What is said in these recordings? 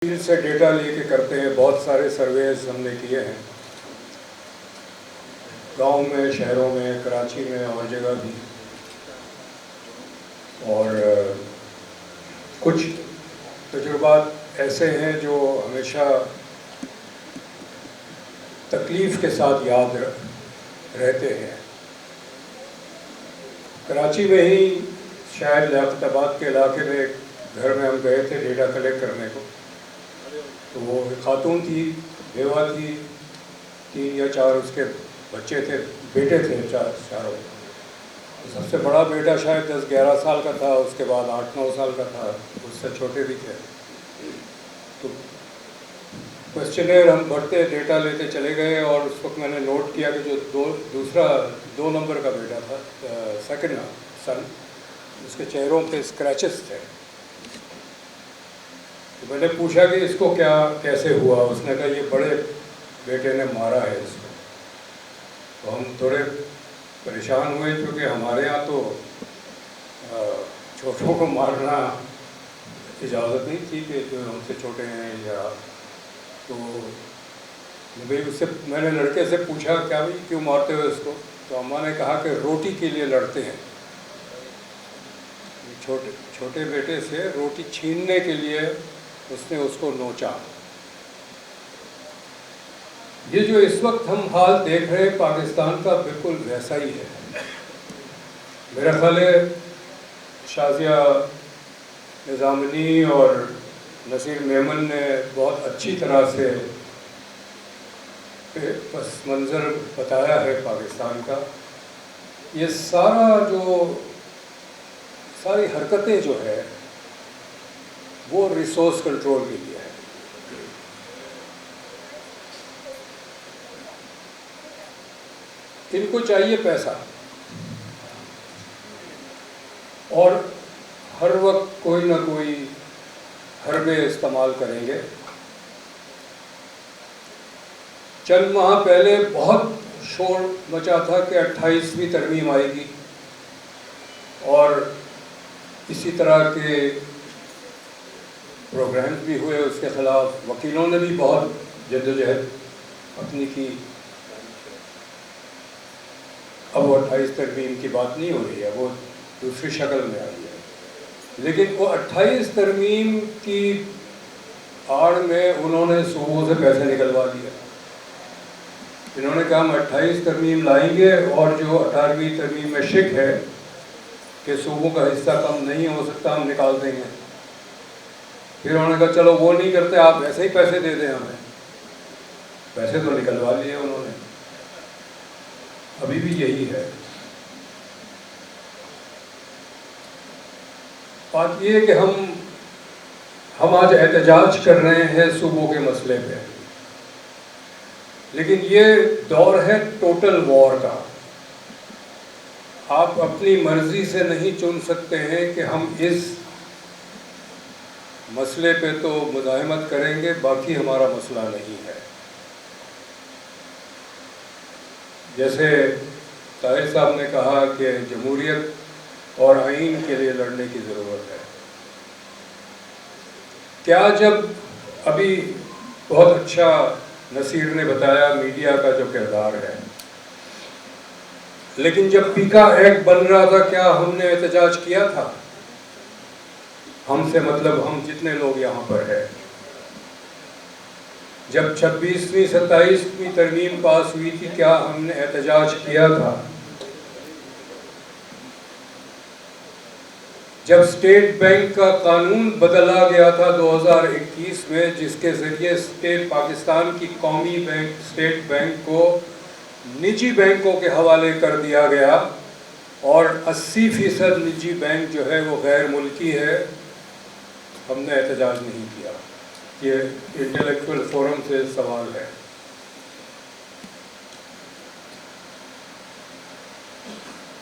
Field سے data لے کے کرتے ہیں. بہت سارے سرویز ہم نے کیے ہیں گاؤں میں, شہروں میں, کراچی میں اور جگہ بھی. اور کچھ تجربات ایسے ہیں جو ہمیشہ تکلیف کے ساتھ یاد رہتے ہیں. کراچی میں ہی شاید لیاقت آباد کے علاقے میں ایک گھر میں ہم گئے تھے ڈیٹا کلیکٹ کرنے کو. تو وہ خاتون تھی, بیوہ تھی, 3 یا 4 اس کے بچے تھے, بیٹے تھے چاروں. سب سے بڑا بیٹا شاید 10-11 سال کا تھا, اس کے بعد 8-9 سال کا تھا, اس سے چھوٹے بھی تھے. تو کوشچنر ہم بھرتے ڈیٹا لیتے چلے گئے, اور اس وقت میں نے نوٹ کیا کہ جو دوسرا 2 نمبر کا بیٹا تھا, سیکنڈ سن, اس کے چہروں پہ اسکریچز تھے. تو میں نے پوچھا کہ اس کو کیسے ہوا. اس نے کہا یہ بڑے بیٹے نے مارا ہے اس کو. تو ہم تھوڑے پریشان ہوئے, کیونکہ ہمارے ہاں تو چھوٹوں کو مارنا اجازت نہیں تھی کہ جو ہم سے چھوٹے ہیں. یا تو بھائی اس سے میں نے لڑکے سے پوچھا کیا بھائی کیوں مارتے ہو اس کو. تو اماں نے کہا کہ روٹی کے لیے لڑتے ہیں. چھوٹے بیٹے سے روٹی چھیننے کے لیے اس نے اس کو نوچا. یہ جو اس وقت ہم حال دیکھ رہے ہیں پاکستان کا, بالکل ویسا ہی ہے. میرا خیال ہے شازیہ نظامنی اور نصیر میمن نے بہت اچھی طرح سے پس منظر بتایا ہے پاکستان کا. یہ ساری حرکتیں جو ہے وہ ریسورس کنٹرول کے لیے ہے. ان کو چاہیے پیسہ, اور ہر وقت کوئی نہ کوئی حربے استعمال کریں گے. چند ماہ پہلے بہت شور مچا تھا کہ 28ویں ترمیم آئے گی, اور اسی طرح کے پروگرامز بھی ہوئے اس کے خلاف. وکیلوں نے بھی بہت جدوجہد اپنی کی. اب وہ 28 ترمیم کی بات نہیں ہو رہی ہے, وہ دوسری شکل میں آئی ہے. لیکن وہ 28 ترمیم کی آڑ میں انہوں نے صوبوں سے پیسے نکلوا دیا. انہوں نے کہا ہم 28 ترمیم لائیں گے, اور جو 18ویں ترمیم میں شک ہے کہ صوبوں کا حصہ کم نہیں ہو سکتا, ہم نکال دیں گے. پھر انہوں نے کہا چلو وہ نہیں کرتے, آپ ایسے ہی پیسے دے دیں ہمیں. پیسے تو نکلوا لیے انہوں نے. ابھی بھی یہی ہے. بات یہ ہے کہ ہم آج احتجاج کر رہے ہیں صوبوں کے مسئلے پہ, لیکن یہ دور ہے ٹوٹل وار کا. آپ اپنی مرضی سے نہیں چن سکتے ہیں کہ ہم اس مسئلے پہ تو مزاحمت کریں گے, باقی ہمارا مسئلہ نہیں ہے. جیسے طاہر صاحب نے کہا کہ جمہوریت اور آئین کے لیے لڑنے کی ضرورت ہے. کیا جب ابھی بہت اچھا نصیر نے بتایا میڈیا کا جو کردار ہے, لیکن جب پیکا ایکٹ بن رہا تھا کیا ہم نے احتجاج کیا تھا؟ ہم سے مطلب ہم جتنے لوگ یہاں پر ہیں. جب 26ویں 27ویں ترمیم پاس ہوئی تھی کیا ہم نے احتجاج کیا تھا؟ جب اسٹیٹ بینک کا قانون بدلا گیا تھا 2021 میں, جس کے ذریعے پاکستان کی قومی بینک اسٹیٹ بینک کو نجی بینکوں کے حوالے کر دیا گیا, اور 80% نجی بینک جو ہے وہ غیر ملکی ہے, ہم نے احتجاج نہیں کیا. یہ انٹلیکچوئل فورم سے سوال ہے.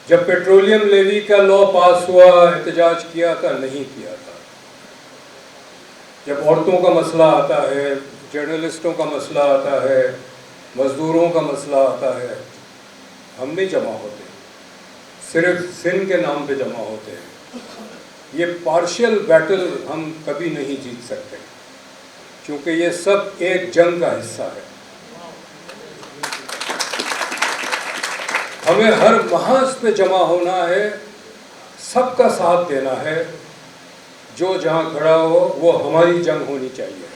جب پیٹرولیم لیوی کا لا پاس ہوا احتجاج کیا تھا؟ نہیں کیا تھا. جب عورتوں کا مسئلہ آتا ہے, جرنلسٹوں کا مسئلہ آتا ہے, مزدوروں کا مسئلہ آتا ہے, ہم نہیں جمع ہوتے, صرف سن کے نام پہ جمع ہوتے ہیں. یہ پارشل بیٹل ہم کبھی نہیں جیت سکتے. کیونکہ یہ سب ایک جنگ کا حصہ ہے. ہمیں ہر محاذ پہ جمع ہونا ہے، سب کا ساتھ دینا ہے. جو جہاں کھڑا ہو وہ ہماری جنگ ہونی چاہیے،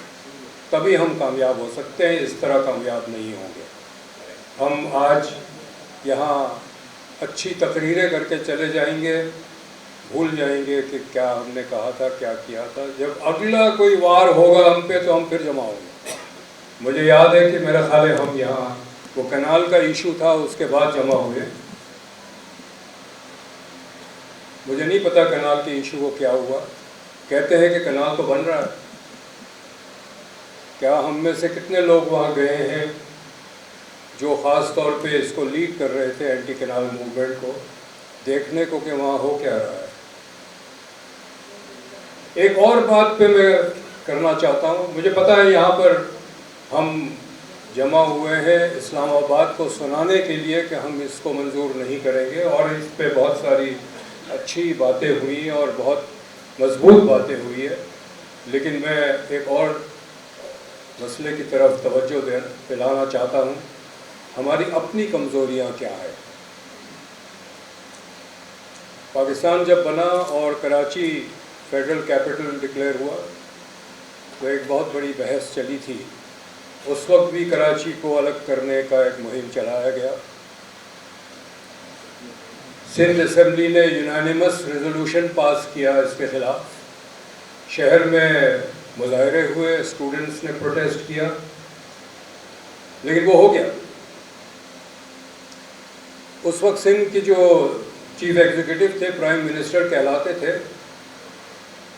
تبھی ہم کامیاب ہو سکتے ہیں. اس طرح کامیاب نہیں ہوں گے. ہم آج یہاں اچھی تقریریں کر کے چلے جائیں گے، بھول جائیں گے کہ کیا ہم نے کہا تھا، کیا کیا تھا. جب اگلا کوئی وار ہوگا ہم پہ تو ہم پھر جمع ہوں گے. مجھے یاد ہے کہ میرا خیال ہے ہم یہاں وہ کنال کا ایشو تھا، اس کے بعد جمع ہوئے. مجھے نہیں پتا کنال کے ایشو کو کیا ہوا. کہتے ہیں کہ کنال تو بن رہا ہے. کیا ہم میں سے کتنے لوگ وہاں گئے ہیں جو خاص طور پہ اس کو لیڈ کر رہے تھے، اینٹی کنال موومنٹ کو، دیکھنے کو کہ وہاں ہو کیا رہا ہے. ایک اور بات پہ میں کرنا چاہتا ہوں. مجھے پتا ہے یہاں پر ہم جمع ہوئے ہیں اسلام آباد کو سنانے کے لیے کہ ہم اس کو منظور نہیں کریں گے، اور اس پہ بہت ساری اچھی باتیں ہوئی اور بہت مضبوط باتیں ہوئی ہے. لیکن میں ایک اور مسئلے کی طرف توجہ دلانا چاہتا ہوں. ہماری اپنی کمزوریاں کیا ہیں. پاکستان جب بنا اور کراچی فیڈرل کیپٹل ڈکلیئر ہوا تو ایک بہت بڑی بحث چلی تھی. اس وقت بھی کراچی کو الگ کرنے کا ایک مہم چلایا گیا. سندھ اسمبلی نے یونانیمس ریزولوشن پاس کیا اس کے خلاف. شہر میں مظاہرے ہوئے، اسٹوڈنٹس نے پروٹیسٹ کیا، لیکن وہ ہو گیا. اس وقت سندھ کی جو چیف ایگزیکٹو تھے، پرائم منسٹر کہلاتے تھے،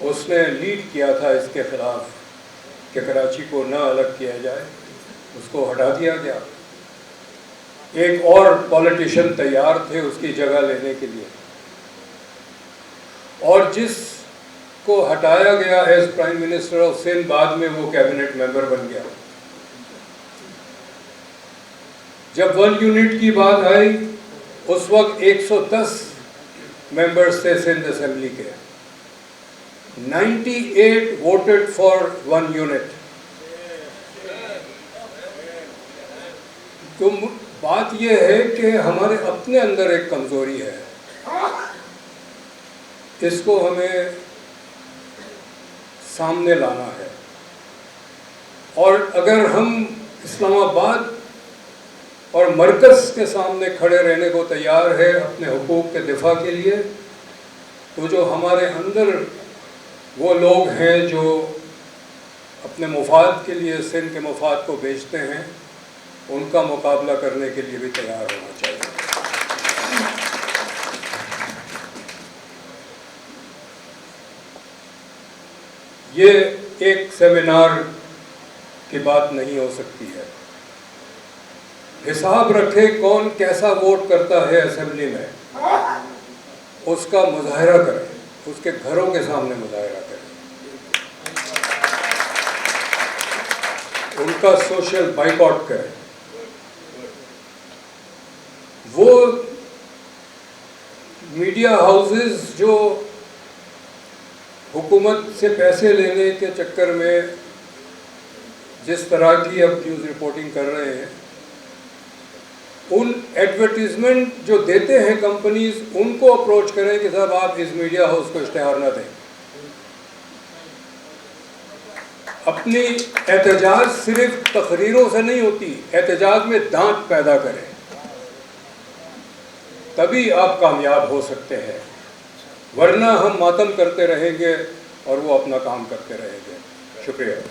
اس نے لیڈ کیا تھا اس کے خلاف کہ کراچی کو نہ الگ کیا جائے. اس کو ہٹا دیا گیا. ایک اور پولیٹیشین تیار تھے اس کی جگہ لینے کے لیے، اور جس کو ہٹایا گیا as prime minister of Sindh, بعد میں وہ کیبنٹ ممبر بن گیا. جب 1 یونٹ کی بات آئی اس وقت 110 ممبرز تھے سندھ اسمبلی کے. 98 voted for 1 unit. تو بات یہ ہے کہ ہمارے اپنے اندر ایک کمزوری ہے، اس کو ہمیں سامنے لانا ہے. اور اگر ہم اسلام آباد اور مرکز کے سامنے کھڑے رہنے کو تیار ہے اپنے حقوق کے دفاع کے لیے، تو جو ہمارے اندر وہ لوگ ہیں جو اپنے مفاد کے لیے سندھ کے مفاد کو بیچتے ہیں، ان کا مقابلہ کرنے کے لیے بھی تیار ہونا چاہیے. یہ ایک سیمینار کی بات نہیں ہو سکتی ہے. حساب رکھے کون کیسا ووٹ کرتا ہے اسمبلی میں، اس کا مظاہرہ کرے، اس کے گھروں کے سامنے مظاہرہ کرے، ان کا سوشل بائیکاٹ کرے. وہ میڈیا ہاؤسز جو حکومت سے پیسے لینے کے چکر میں جس طرح کی اب نیوز رپورٹنگ کر رہے ہیں، ان ایڈورٹیزمنٹ جو دیتے ہیں کمپنیز، ان کو اپروچ کریں کہ صاحب آپ اس میڈیا ہاؤس کو اشتہار نہ دیں. اپنی احتجاج صرف تقریروں سے نہیں ہوتی، احتجاج میں دانت پیدا کریں، تبھی آپ کامیاب ہو سکتے ہیں. ورنہ ہم ماتم کرتے رہیں گے اور وہ اپنا کام کرتے رہیں گے. شکریہ.